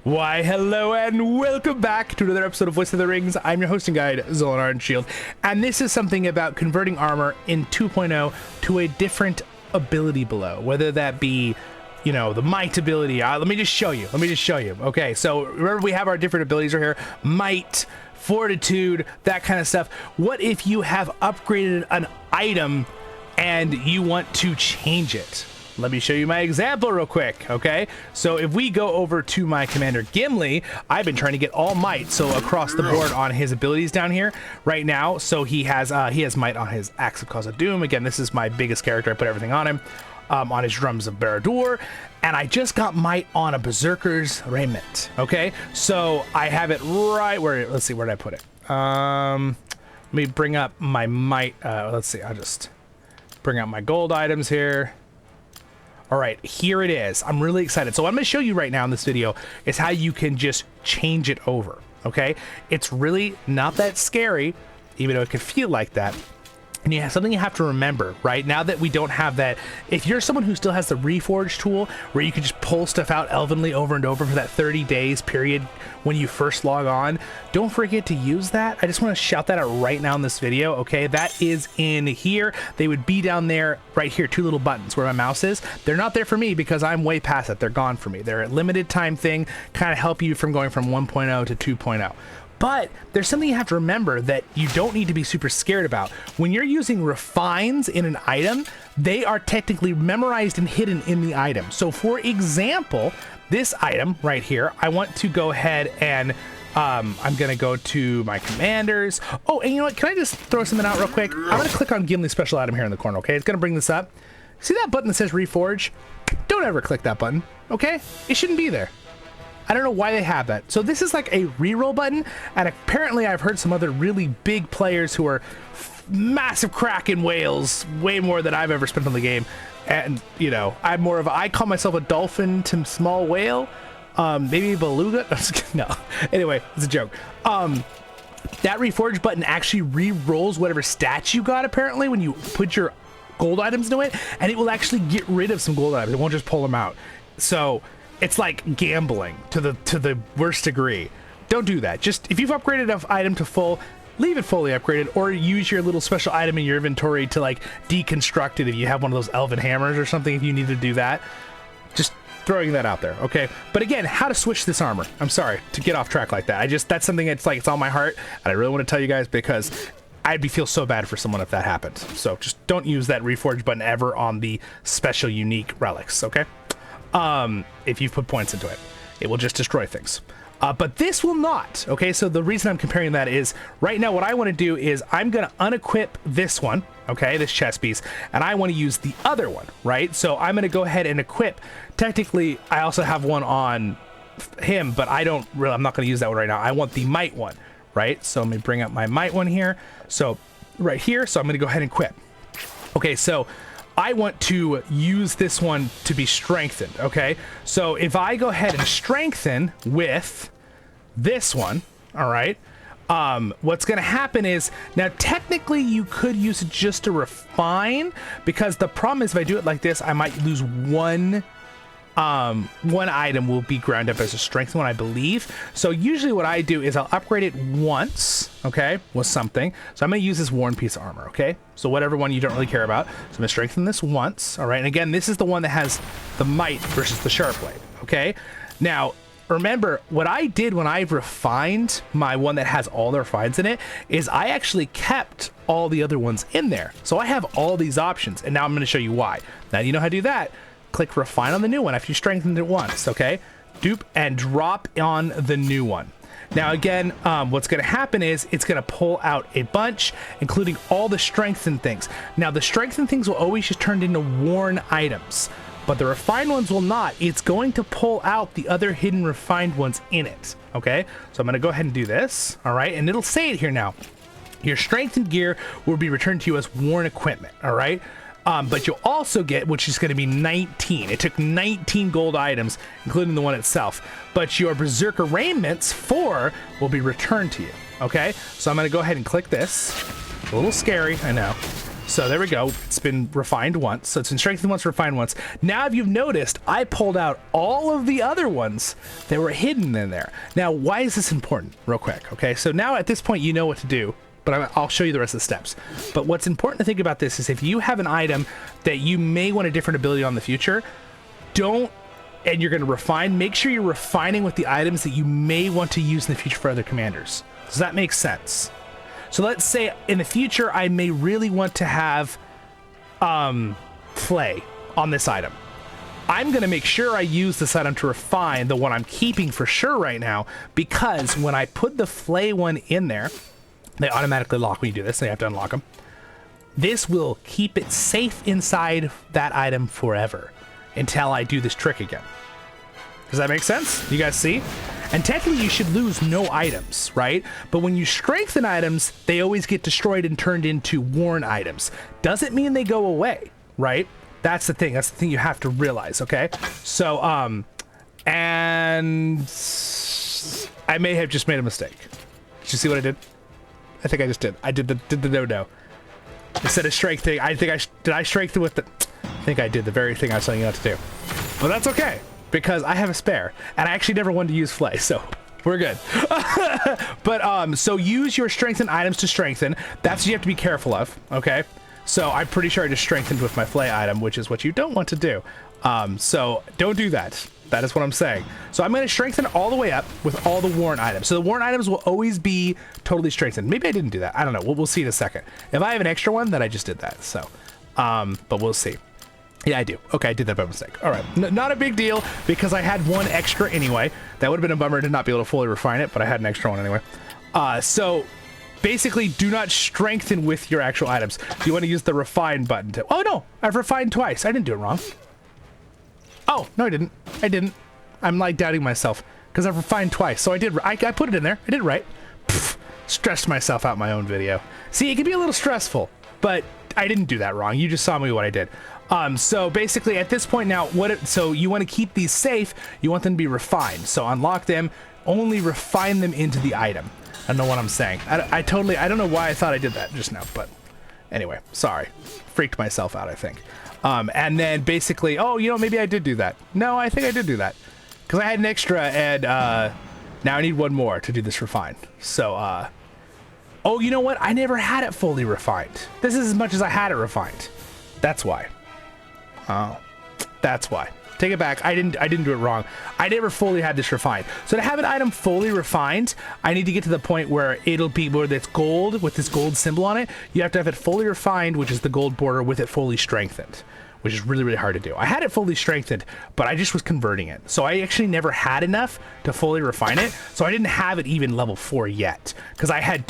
Why, hello and welcome back to another episode of Voice of the Rings. I'm your hosting guide, Zollin Ironshield, and this is something about converting armor in 2.0 to a different ability below, whether that be, you know, the might ability. Let me just show you. Okay, so remember we have our different abilities right here. Might, fortitude, that kind of stuff. What if you have upgraded an item and you want to change it? Let me show you my example real quick, okay? So if we go over to my commander Gimli, I've been trying to get all might, so across the board on his abilities down here right now. So he has might on his Axe of Cause of Doom. Again, this is my biggest character. I put everything on him. On his Drums of Barad-dûr, and I just got might on a Berserker's Raiment, okay? So I have it right where, let's see, where did I put it? Let me bring up my might. Let's see, I'll just bring out my gold items here. All right, here it is. I'm really excited. So what I'm going to show you right now in this video is how you can just change it over, okay? It's really not that scary, even though it could feel like that. And you have something you have to remember, right? Now that we don't have that, if you're someone who still has the Reforge tool, where you can just pull stuff out elvenly over and over for that 30 days period when you first log on, don't forget to use that. I just want to shout that out right now in this video, okay? That is in here. They would be down there, right here, two little buttons where my mouse is. They're not there for me because I'm way past it. They're gone for me. They're a limited time thing, kind of help you from going from 1.0 to 2.0. But there's something you have to remember that you don't need to be super scared about. When you're using refines in an item, they are technically memorized and hidden in the item. So for example, this item right here, I want to go ahead and I'm going to go to my commanders. Oh, and you know what? Can I just throw something out real quick? I'm going to click on Gimli's special item here in the corner, okay? It's going to bring this up. See that button that says Reforge? Don't ever click that button, okay? It shouldn't be there. I don't know why they have that. So this is like a reroll button, and apparently I've heard some other really big players who are massive Kraken whales, way more than I've ever spent on the game. And, you know, I'm more of a, I call myself a dolphin to small whale, maybe a beluga. No, anyway, it's a joke. That Reforge button actually re-rolls whatever stats you got, apparently, when you put your gold items into it, and it will actually get rid of some gold items. It won't just pull them out. So it's like gambling to the worst degree. Don't do that. Just if you've upgraded an item to full, leave it fully upgraded, or use your little special item in your inventory to like deconstruct it if you have one of those elven hammers or something, if you need to do that. Just throwing that out there, okay? But again, how to switch this armor. I'm sorry to get off track like that. That's something that's like, it's on my heart, and I really want to tell you guys because I'd feel so bad for someone if that happened. So just don't use that Reforge button ever on the special unique relics, okay? If you've put points into it, it will just destroy things. But this will not, okay? So the reason I'm comparing that is right now what I want to do is I'm going to unequip this one, okay, this chest piece, and I want to use the other one, right? So I'm going to go ahead and equip. Technically, I also have one on him, but I'm not going to use that one right now. I want the might one, right? So let me bring up my might one here. So right here, so I'm going to go ahead and equip. Okay, so I want to use this one to be strengthened, okay? So if I go ahead and strengthen with this one, all right, what's going to happen is, now technically you could use it just to refine, because the problem is if I do it like this, I might lose one item will be ground up as a strength one, I believe. So usually what I do is I'll upgrade it once, okay, with something. So I'm going to use this worn piece of armor, okay? So whatever one you don't really care about. So I'm going to strengthen this once, all right? And again, this is the one that has the might versus the sharp blade, okay? Now, remember, what I did when I refined my one that has all the refines in it is I actually kept all the other ones in there. So I have all these options, and now I'm going to show you why. Now you know how to do that. Click refine on the new one after you strengthened it once, okay? Dupe and drop on the new one. Now again, what's going to happen is it's going to pull out a bunch, including all the strengthened things. Now the strengthened things will always just turn into worn items, but the refined ones will not. It's going to pull out the other hidden refined ones in it, okay? So I'm going to go ahead and do this, all right? And it'll say it here now. Your strengthened gear will be returned to you as worn equipment, all right? But you'll also get, which is going to be 19. It took 19 gold items, including the one itself. But your Berserker Raiments, 4, will be returned to you. Okay? So I'm going to go ahead and click this. A little scary, I know. So there we go. It's been refined once. So it's been strengthened once, refined once. Now, if you've noticed, I pulled out all of the other ones that were hidden in there. Now, why is this important? Real quick, okay? So now at this point, you know what to do, but I'll show you the rest of the steps. But what's important to think about this is if you have an item that you may want a different ability on in the future, and you're going to refine, make sure you're refining with the items that you may want to use in the future for other commanders. Does that make sense? So let's say in the future, I may really want to have Flay on this item. I'm going to make sure I use this item to refine the one I'm keeping for sure right now, because when I put the Flay one in there, they automatically lock when you do this. So you have to unlock them. This will keep it safe inside that item forever until I do this trick again. Does that make sense? You guys see? And technically you should lose no items, right? But when you strengthen items, they always get destroyed and turned into worn items. Doesn't mean they go away, right? That's the thing. That's the thing you have to realize, okay? So, and I may have just made a mistake. Did you see what I did? I think I just did. I did the no-no. Instead of strengthening, did I strengthen with the... I think I did the very thing I was telling you not to do. But that's okay, because I have a spare, and I actually never wanted to use Flay, so we're good. But, so use your strengthened items to strengthen. That's what you have to be careful of, okay? So I'm pretty sure I just strengthened with my Flay item, which is what you don't want to do. So don't do that. That is what I'm saying. So I'm going to strengthen all the way up with all the worn items. So the worn items will always be totally strengthened. Maybe I didn't do that. I don't know. We'll see in a second. If I have an extra one, then I just did that. So, but we'll see. Yeah, I do. Okay, I did that by mistake. All right. Not a big deal because I had one extra anyway. That would have been a bummer to not be able to fully refine it, but I had an extra one anyway. So basically, do not strengthen with your actual items. You want to use the refine button to... Oh, no. I've refined twice. I didn't do it wrong. Oh, no, I didn't. I didn't. I'm like doubting myself because I've refined twice. So I did. I put it in there. I did it right. Pfft, stressed myself out in my own video. See, it can be a little stressful, but I didn't do that wrong. You just saw me what I did. So basically at this point now, so you want to keep these safe. You want them to be refined. So unlock them, only refine them into the item. I don't know what I'm saying. I don't know why I thought I did that just now, but anyway, sorry. Freaked myself out, I think. And then basically, oh, you know, maybe I did do that. No, I think I did do that because I had an extra and, now I need one more to do this refine. So, oh, you know what? I never had it fully refined. This is as much as I had it refined. That's why. Oh, that's why. Take it back. I didn't do it wrong. I never fully had this refined. So to have an item fully refined, I need to get to the point where it'll be where it's gold with this gold symbol on it. You have to have it fully refined, which is the gold border with it fully strengthened, which is really, really hard to do. I had it fully strengthened, but I just was converting it. So I actually never had enough to fully refine it. So I didn't have it even level 4 yet because I had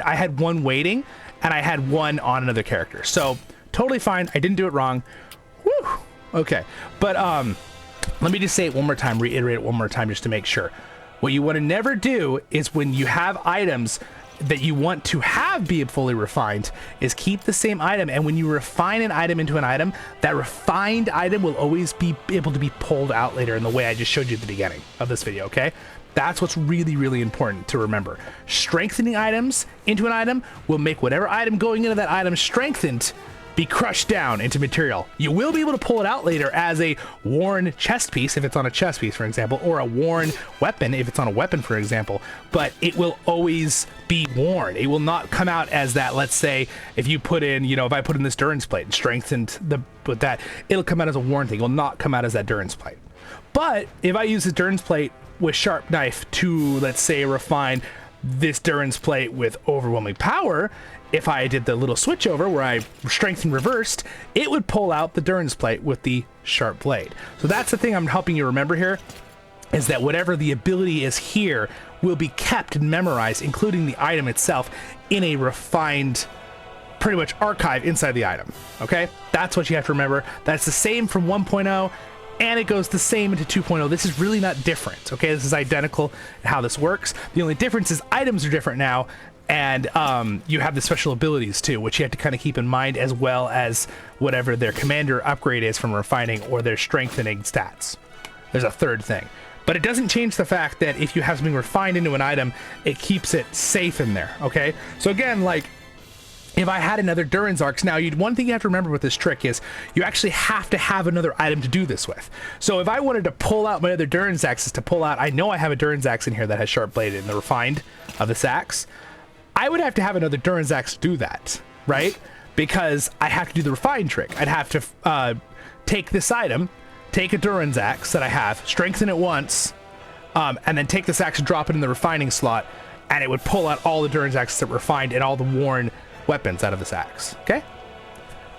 I had one waiting and I had one on another character. So totally fine. I didn't do it wrong. Woo! Okay, but let me just say it one more time, reiterate it one more time just to make sure. What you want to never do is when you have items that you want to have be fully refined is keep the same item, and when you refine an item into an item, that refined item will always be able to be pulled out later in the way I just showed you at the beginning of this video, okay? That's what's really, really important to remember. Strengthening items into an item will make whatever item going into that item strengthened be crushed down into material. You will be able to pull it out later as a worn chest piece if it's on a chest piece, for example, or a worn weapon if it's on a weapon, for example, but it will always be worn. It will not come out as that. Let's say if you put in, you know, if I put in this Durance plate and strengthened with that, it'll come out as a worn thing. It will not come out as that Durance plate. But if I use this Durance plate with sharp knife to, let's say, refine this Durance plate with overwhelming power, if I did the little switch over where I strengthened reversed, it would pull out the Durance plate with the sharp blade. So that's the thing I'm helping you remember here, is that whatever the ability is here will be kept and memorized, including the item itself, in a refined, pretty much archive inside the item. Okay? That's what you have to remember. That's the same from 1.0, and it goes the same into 2.0. This is really not different. Okay? This is identical in how this works. The only difference is items are different now, and you have the special abilities too, which you have to kind of keep in mind, as well as whatever their commander upgrade is from refining or their strengthening stats. There's a third thing. But it doesn't change the fact that if you have something refined into an item, it keeps it safe in there, okay? So again, like, if I had another Durin's Arcs. Now, one thing you have to remember with this trick is you actually have to have another item to do this with. So if I wanted to pull out my other Durin's Axes to pull out, I know I have a Durin's Axe in here that has Sharp Bladed and the Refined of this axe. I would have to have another Durin's Axe to do that, right? Because I have to do the Refined trick. I'd have to take this item, take a Durin's Axe that I have, strengthen it once, and then take this axe and drop it in the refining slot, and it would pull out all the Durin's Axes that were refined and all the worn weapons out of this axe. Okay,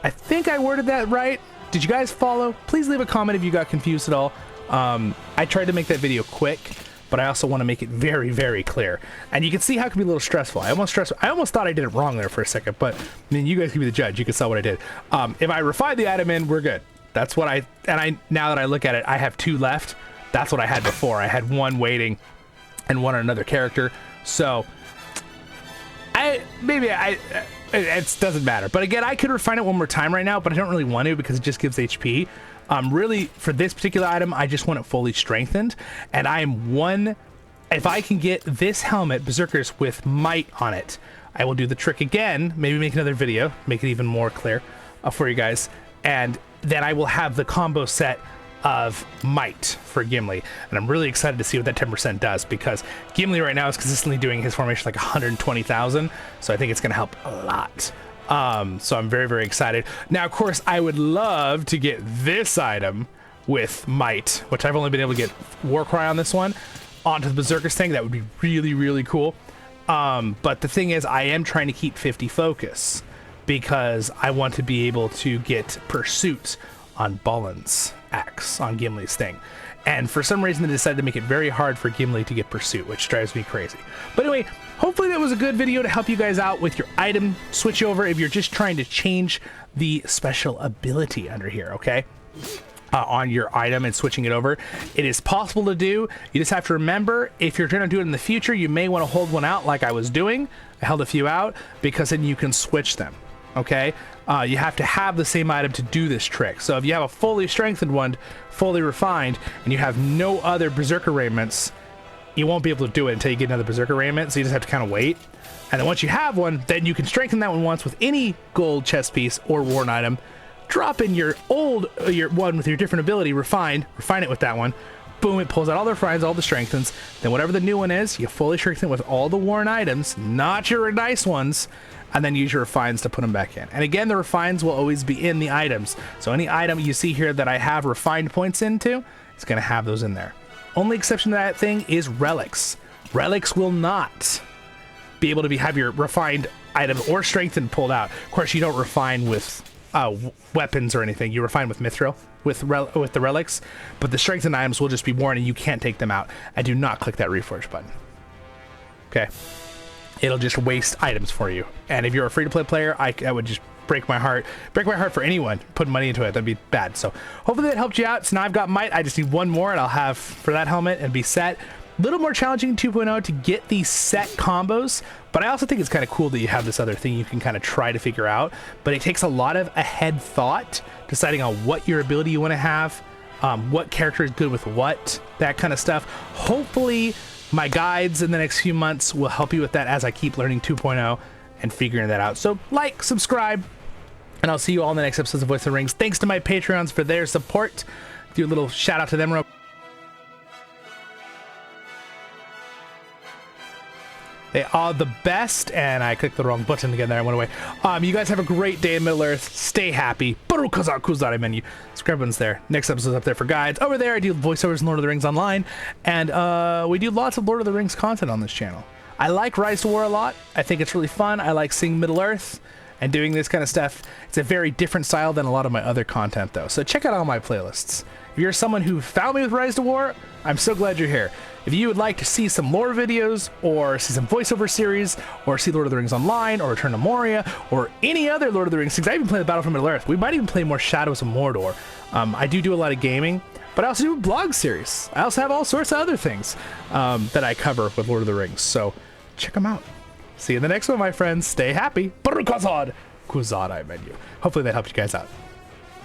I think I worded that right. Did you guys follow? Please leave a comment if you got confused at all. I tried to make that video quick, but I also want to make it very, very clear. And you can see how it can be a little stressful. I almost thought I did it wrong there for a second, but I mean, you guys can be the judge. You can saw what I did. If I refine the item in, we're good. That's what now that I look at it, I have 2 left. That's what I had before. I had 1 waiting and 1 on another character. So it doesn't matter. But again, I could refine it 1 more time right now, but I don't really want to because it just gives HP. Really, for this particular item, I just want it fully strengthened. And I am if I can get this helmet, Berserkers, with Might on it, I will do the trick again, maybe make another video, make it even more clear for you guys. And then I will have the combo set of Might for Gimli, and I'm really excited to see what that 10% does, because Gimli right now is consistently doing his formation like 120,000, so I think it's going to help a lot. So I'm very, very excited. Now, of course, I would love to get this item with Might, which I've only been able to get Warcry on this one, onto the Berserkers thing. That would be really, really cool. But the thing is, I am trying to keep 50 focus, because I want to be able to get Pursuit on Ballin's axe, on Gimli's thing. And for some reason, they decided to make it very hard for Gimli to get Pursuit, which drives me crazy. But anyway, hopefully that was a good video to help you guys out with your item switch over if you're just trying to change the special ability under here, okay? On your item and switching it over. It is possible to do. You just have to remember, if you're going to do it in the future, you may want to hold one out like I was doing. I held a few out because then you can switch them. Okay, you have to have the same item to do this trick. So if you have a fully strengthened one, fully refined, and you have no other Berserker raiments, you won't be able to do it until you get another Berserker raiment. So you just have to kind of wait. And then once you have one, then you can strengthen that one once with any gold chest piece or worn item. Drop in your one with your different ability, refine it with that one. Boom, it pulls out all the refines, all the strengthens. Then whatever the new one is, you fully strengthen it with all the worn items, not your nice ones, and then use your refines to put them back in. And again, the refines will always be in the items. So any item you see here that I have refined points into, it's going to have those in there. Only exception to that thing is relics. Relics will not be able to have your refined items or strengthened pulled out. Of course, you don't refine with weapons or anything. You refine with mithril, with the relics, but the strengthened items will just be worn and you can't take them out. And do not click that reforge button. Okay. It'll just waste items for you. And if you're a free-to-play player, I would just break my heart for anyone putting money into it. That'd be bad. So hopefully that helped you out. So now I've got Might. I just need 1 more and I'll have for that helmet and be set. A little more challenging in 2.0 to get these set combos, but I also think it's kind of cool that you have this other thing you can kind of try to figure out. But it takes a lot of ahead thought, deciding on what your ability you want to have, what character is good with what, that kind of stuff. Hopefully my guides in the next few months will help you with that as I keep learning 2.0 and figuring that out. So like, subscribe, and I'll see you all in the next episodes of Voice of the Rings. Thanks to my Patreons for their support. Do a little shout out to them real. They are the best, and I clicked the wrong button again there. I went away. You guys have a great day in Middle-earth. Stay happy. Kuzari menu. Subscribe button's there. Next episode's up there for guides. Over there, I do voiceovers in Lord of the Rings Online, and we do lots of Lord of the Rings content on this channel. I like RiseToWar a lot. I think it's really fun. I like seeing Middle-earth and doing this kind of stuff. It's a very different style than a lot of my other content, though. So check out all my playlists. If you're someone who found me with RiseToWar, I'm so glad you're here. If you would like to see some lore videos, or see some voiceover series, or see Lord of the Rings Online, or Return to Moria, or any other Lord of the Rings things, I even play the Battle for Middle-earth. We might even play more Shadows of Mordor. I do a lot of gaming, but I also do a blog series. I also have all sorts of other things that I cover with Lord of the Rings, so check them out. See you in the next one, my friends. Stay happy. Kuzari menu. Hopefully that helped you guys out.